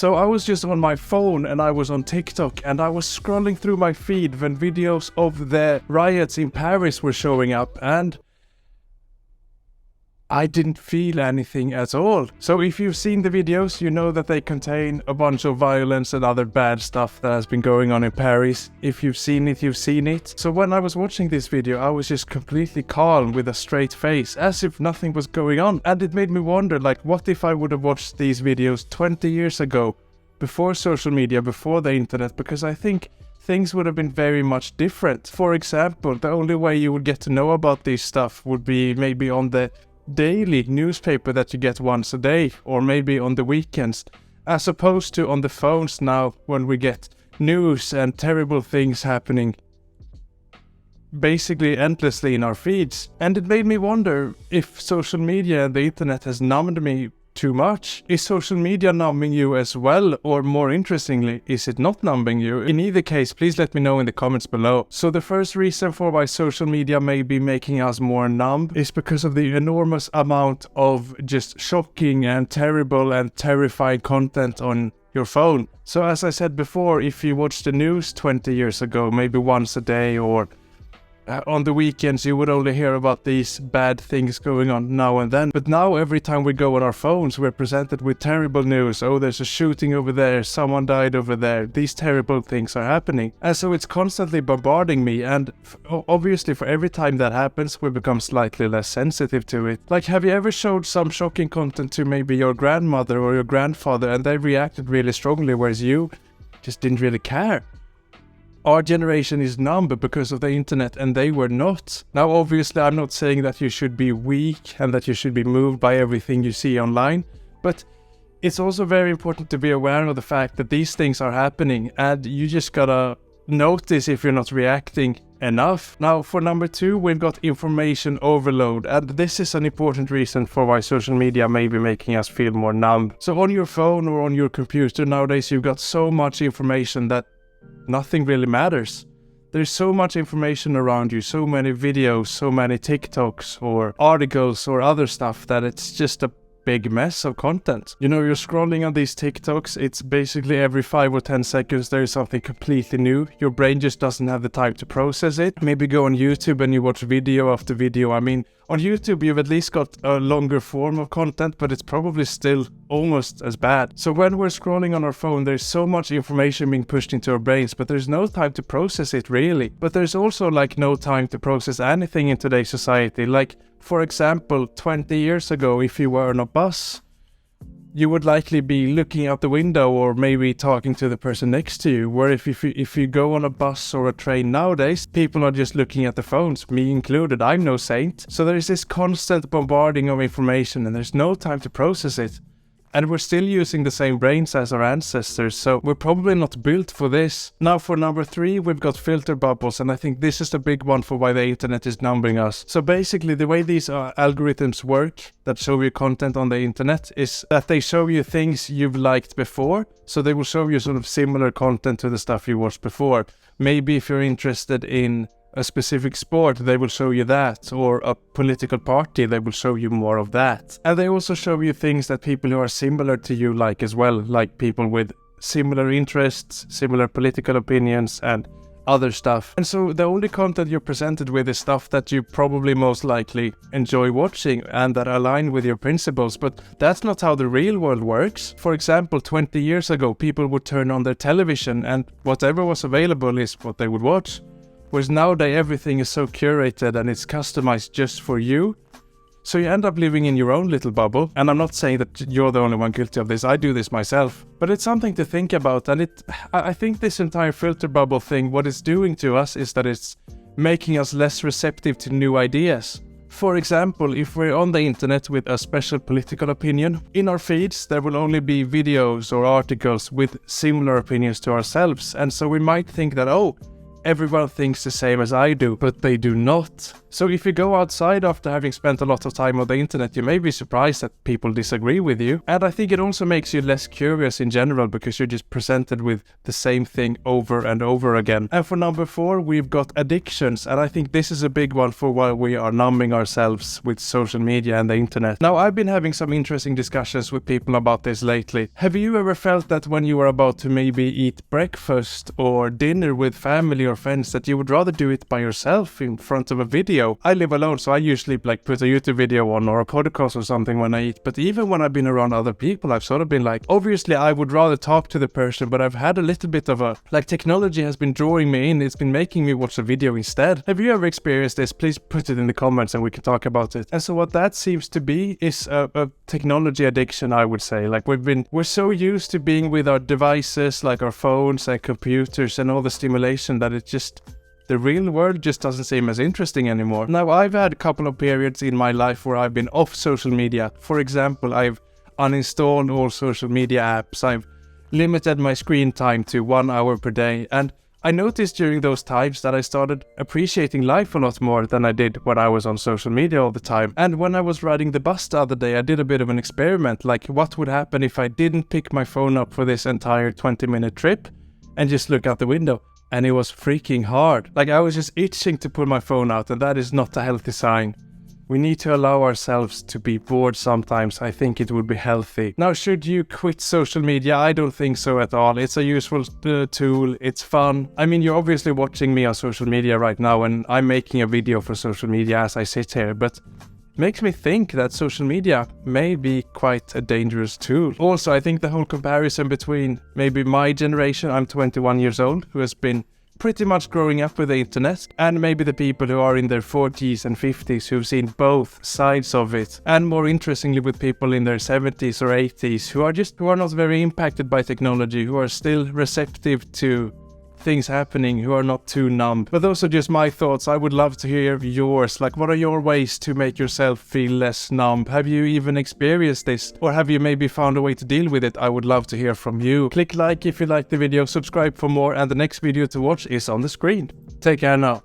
So I was just on my phone and I was on TikTok and I was scrolling through my feed when videos of the riots in Paris were showing up, and I didn't feel anything at all. So if you've seen the videos, you know that they contain a bunch of violence and other bad stuff that has been going on in Paris. If you've seen it, you've seen it. So when I was watching this video, I was just completely calm with a straight face, as if nothing was going on. And it made me wonder, like, what if I would have watched these videos 20 years ago, before social media, before the internet? Because I think things would have been very much different. For example, the only way you would get to know about this stuff would be maybe on the daily newspaper that you get once a day, or maybe on the weekends, as opposed to on the phones now, when we get news and terrible things happening basically endlessly in our feeds. And it made me wonder if social media and the internet has numbed me too much. Is social media numbing you as well, or more interestingly, is it not numbing you? In either case, please let me know in the comments below. So the first reason for why social media may be making us more numb is because of the enormous amount of just shocking and terrible and terrifying content on your phone. So as I said before, if you watched the news 20 years ago, maybe once a day, or on the weekends, you would only hear about these bad things going on now and then. But now every time we go on our phones, we're presented with terrible news. Oh, there's a shooting over there, someone died over there. These terrible things are happening. And so it's constantly bombarding me, and obviously for every time that happens, we become slightly less sensitive to it. Like, have you ever showed some shocking content to maybe your grandmother or your grandfather and they reacted really strongly, whereas you just didn't really care? Our generation is numb because of the internet, and they were not. Now, obviously, I'm not saying that you should be weak and that you should be moved by everything you see online, but it's also very important to be aware of the fact that these things are happening, and you just gotta notice if you're not reacting enough. Now, for number two, we've got information overload, and this is an important reason for why social media may be making us feel more numb. So on your phone or on your computer nowadays, you've got so much information that nothing really matters. There's so much information around you, so many videos, so many TikToks or articles or other stuff, that it's just a big mess of content. You know, you're scrolling on these TikToks, it's basically every 5 or 10 seconds there is something completely new. Your brain just doesn't have the time to process it. Maybe go on YouTube and you watch video after video. I mean, on YouTube you've at least got a longer form of content, but it's probably still almost as bad. So when we're scrolling on our phone, there's so much information being pushed into our brains, but there's no time to process it really. But there's also like no time to process anything in today's society. Like, for example, 20 years ago, if you were on a bus, you would likely be looking out the window or maybe talking to the person next to you. Where if you go on a bus or a train nowadays, people are just looking at the phones, me included. I'm no saint. So there is this constant bombarding of information and there's no time to process it. And we're still using the same brains as our ancestors, so we're probably not built for this. Now for number three, we've got filter bubbles, and I think this is the big one for why the internet is numbing us. So basically the way these algorithms work that show you content on the internet is that they show you things you've liked before. So they will show you sort of similar content to the stuff you watched before. Maybe if you're interested in a specific sport, they will show you that, or a political party, they will show you more of that. And they also show you things that people who are similar to you like as well, like people with similar interests, similar political opinions, and other stuff. And so the only content you're presented with is stuff that you probably most likely enjoy watching and that align with your principles, but that's not how the real world works. For example, 20 years ago, people would turn on their television and whatever was available is what they would watch. Whereas nowadays everything is so curated and it's customized just for you. So you end up living in your own little bubble. And I'm not saying that you're the only one guilty of this, I do this myself. But it's something to think about, and I think this entire filter bubble thing, what it's doing to us is that it's making us less receptive to new ideas. For example, if we're on the internet with a special political opinion, in our feeds there will only be videos or articles with similar opinions to ourselves. And so we might think that, oh, everyone thinks the same as I do, but they do not. So if you go outside after having spent a lot of time on the internet, you may be surprised that people disagree with you. And I think it also makes you less curious in general, because you're just presented with the same thing over and over again. And for number 4, we've got addictions. And I think this is a big one for why we are numbing ourselves with social media and the internet. Now, I've been having some interesting discussions with people about this lately. Have you ever felt that when you are about to maybe eat breakfast or dinner with family or friends, that you would rather do it by yourself in front of a video? I live alone, so I usually put a YouTube video on or a podcast or something when I eat. But even when I've been around other people, I've sort of been like, obviously I would rather talk to the person, but I've had a little bit of a, technology has been drawing me in. It's been making me watch a video instead. Have you ever experienced this? Please put it in the comments and we can talk about it. And so what that seems to be is a technology addiction, I would say. We're so used to being with our devices, like our phones and computers and all the stimulation, that it just, the real world just doesn't seem as interesting anymore. Now, I've had a couple of periods in my life where I've been off social media. For example, I've uninstalled all social media apps. I've limited my screen time to 1 hour per day. And I noticed during those times that I started appreciating life a lot more than I did when I was on social media all the time. And when I was riding the bus the other day, I did a bit of an experiment, like what would happen if I didn't pick my phone up for this entire 20-minute trip and just look out the window. And it was freaking hard. I was just itching to pull my phone out, and that is not a healthy sign. We need to allow ourselves to be bored sometimes. I think it would be healthy. Now, should you quit social media? I don't think so at all. It's a useful tool. It's fun. I mean, you're obviously watching me on social media right now, and I'm making a video for social media as I sit here, but makes me think that social media may be quite a dangerous tool. Also, I think the whole comparison between maybe my generation, I'm 21 years old, who has been pretty much growing up with the internet, and maybe the people who are in their 40s and 50s who've seen both sides of it, and more interestingly with people in their 70s or 80s who are not very impacted by technology, who are still receptive to things happening, who are not too numb. But those are just my thoughts. I would love to hear yours. What are your ways to make yourself feel less numb? Have you even experienced this? Or have you maybe found a way to deal with it? I would love to hear from you. Click like if you liked the video, subscribe for more, and the next video to watch is on the screen. Take care now.